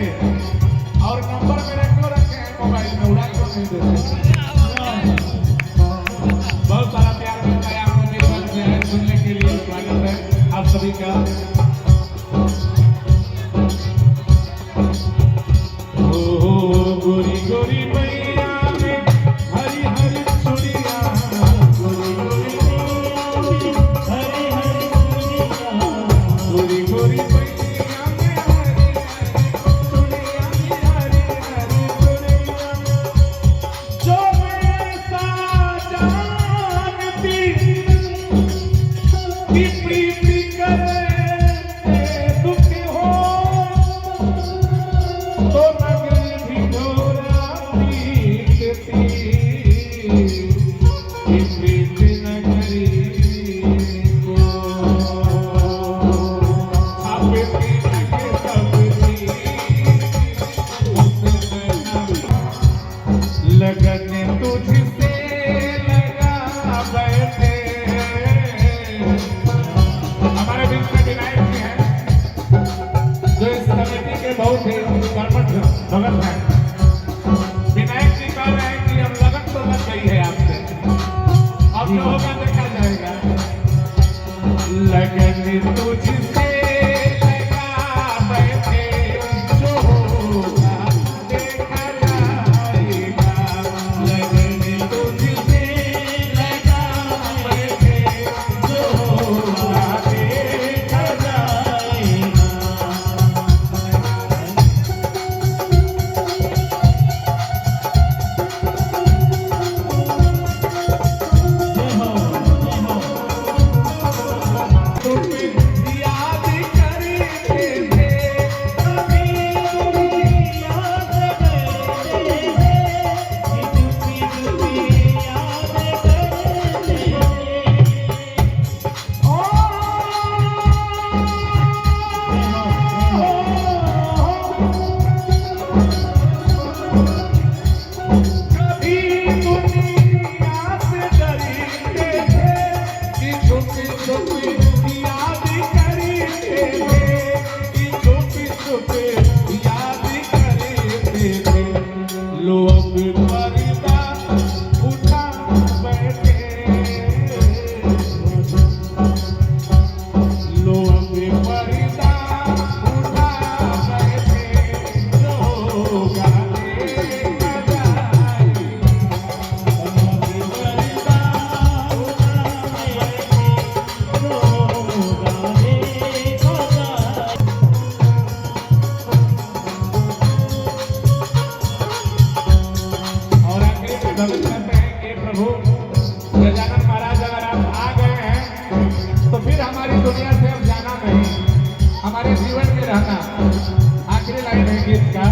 रखेंगे और नंबर मेरे क्यों रखे हैं मोबाइल में, उड़ा क्यों नहीं देते। बहुत सारा प्यार मिलता है आपको मेरी बात से है सुनने के लिए। स्वागत है आप सभी का। ओ गोरी गोरी मैया में हरी हरी चूड़िया, गोरी गोरी हरी हरी चूड़िया, गोरी गोरी मैया में हरी हरी चूड़िया, हरी हरी चूड़िया। जो ऐसा जानती कि प्रीति करे दुख हो तो नगरी भिगोरा पीटती, कि प्रीति नगरी को छापती लगे सबकी, लगन तुझसे लगा बैठे। हमारे बीच में विनायक जी हैं जो इस कमेटी के बहुत ही कर्मठ भगत हैं। विनायक जी कह रहे हैं कि अब लगन तो लग गई है आपसे, अब जो होगा देखा जाएगा। लगन तुझसे लगा बैठे, जो होगा देखा जाएगा। लगन तुझसे लगा बैठे, जो होगा देखा जाएगा। याद करते थे कभी याद करते थे, चुपी चुपी याद करते थे। ओ कभी दुनिया से डरते थे कि छुपी छुपी याद करते थे, कि छुपी छुपी याद करते थे। लोग पर्दा उठा बैठे, लोग पर्दा उठा बैठे, जो होगा देखा जाएगा। लोग पर्दा उठा बैठे, जो होगा देखा जाएगा। और आखिरी में भगत कहते हैं कि प्रभु गजानन महाराज अगर आप आ गए हैं तो फिर हमारी दुनिया से अब जाना नहीं, हमारे जीवन में रहना। आखिरी लाइन है गीत का।